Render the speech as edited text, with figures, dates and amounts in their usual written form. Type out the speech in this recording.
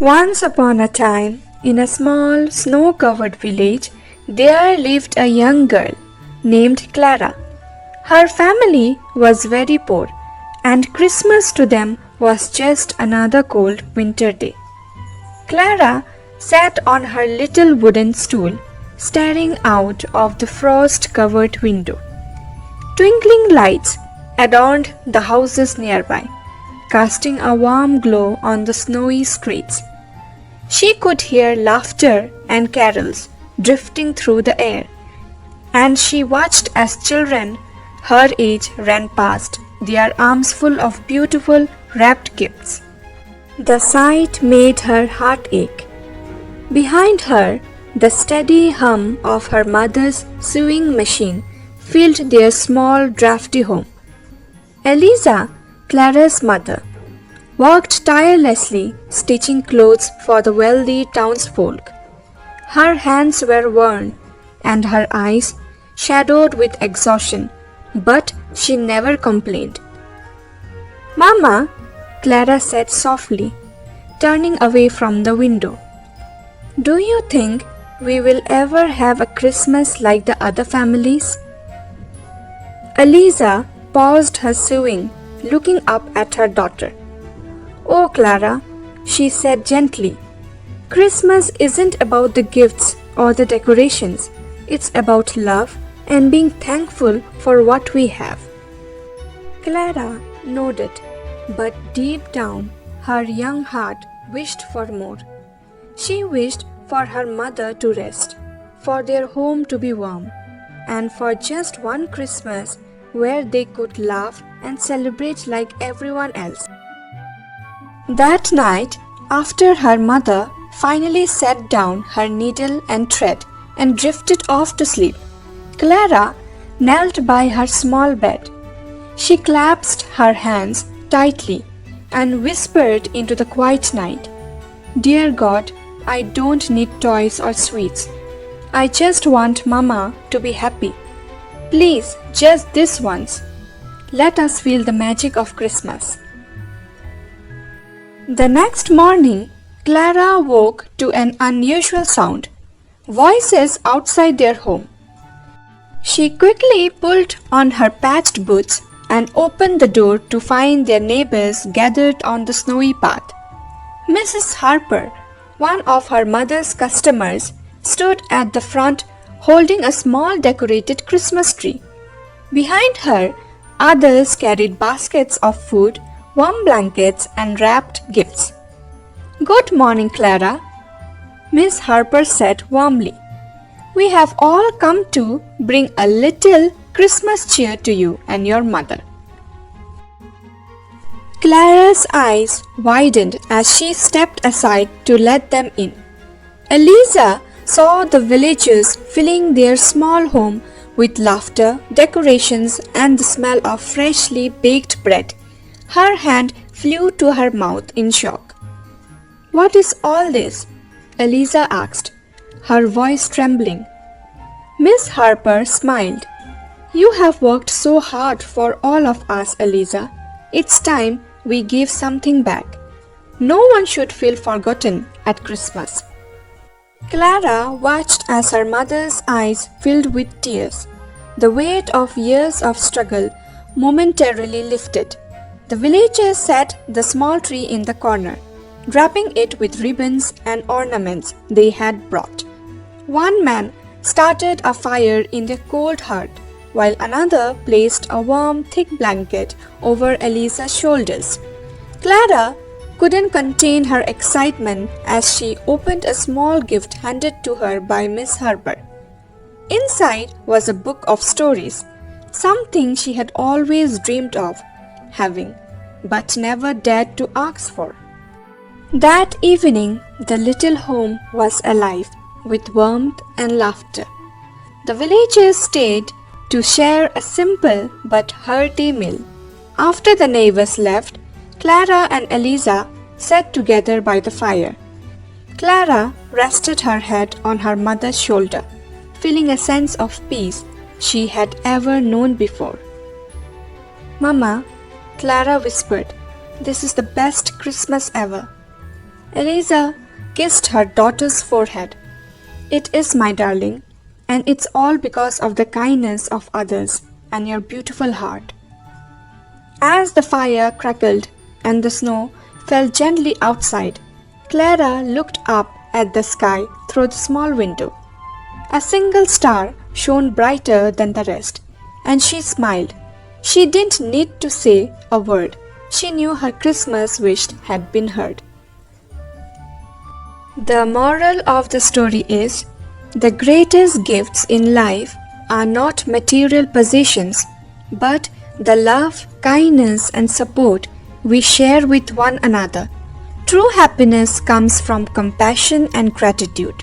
Once upon a time, in a small snow-covered village, there lived a young girl named Clara. Her family was very poor, and Christmas to them was just another cold winter day. Clara sat on her little wooden stool, staring out of the frost-covered window. Twinkling lights adorned the houses nearby, casting a warm glow on the snowy streets. She could hear laughter and carols drifting through the air, and she watched as children her age ran past, their arms full of beautiful wrapped gifts. The sight made her heart ache. Behind her, the steady hum of her mother's sewing machine filled their small drafty home. Eliza, Clara's mother, worked tirelessly stitching clothes for the wealthy townsfolk. Her hands were worn and her eyes shadowed with exhaustion, but she never complained. "Mama," Clara said softly, turning away from the window, "do you think we will ever have a Christmas like the other families?" Eliza paused her sewing, looking up at her daughter. "Oh, Clara," she said gently, "Christmas isn't about the gifts or the decorations. It's about love and being thankful for what we have." Clara nodded, but deep down her young heart wished for more. She wished for her mother to rest, for their home to be warm, and for just one Christmas where they could laugh and celebrate like everyone else. That night, after her mother finally set down her needle and thread and drifted off to sleep, Clara knelt by her small bed. She clasped her hands tightly and whispered into the quiet night, "Dear God, I don't need toys or sweets. I just want Mama to be happy. Please, just this once. Let us feel the magic of Christmas." The next morning, Clara woke to an unusual sound, voices outside their home. She quickly pulled on her patched boots and opened the door to find their neighbors gathered on the snowy path. Mrs. Harper, one of her mother's customers, stood at the front holding a small decorated Christmas tree. Behind her, others carried baskets of food, warm blankets, and wrapped gifts. "Good morning, Clara," Miss Harper said warmly. "We have all come to bring a little Christmas cheer to you and your mother." Clara's eyes widened as she stepped aside to let them in. Eliza saw the villagers filling their small home with laughter, decorations, and the smell of freshly baked bread. Her hand flew to her mouth in shock. "What is all this?" Eliza asked, her voice trembling. Miss Harper smiled. "You have worked so hard for all of us, Eliza. It's time we give something back. No one should feel forgotten at Christmas." Clara watched as her mother's eyes filled with tears. The weight of years of struggle momentarily lifted. The villagers set the small tree in the corner, wrapping it with ribbons and ornaments they had brought. One man started a fire in their cold hearth, while another placed a warm, thick blanket over Eliza's shoulders. Clara couldn't contain her excitement as she opened a small gift handed to her by Miss Harper. Inside was a book of stories, something she had always dreamed of having, but never dared to ask for. That evening, the little home was alive with warmth and laughter. The villagers stayed to share a simple but hearty meal. After the neighbors left, Clara and Eliza sat together by the fire. Clara rested her head on her mother's shoulder, feeling a sense of peace she had ever known before. "Mama," Clara whispered, "this is the best Christmas ever." Eliza kissed her daughter's forehead. It is, my darling, and it's all because of the kindness of others and your beautiful heart. As the fire crackled and the snow fell gently outside, Clara looked up at the sky through the small window. A single star shone brighter than the rest, and she smiled. She didn't need to say a word. She knew her Christmas wish had been heard. The moral of the story is, the greatest gifts in life are not material possessions, but the love, kindness, and support we share with one another. True happiness comes from compassion and gratitude.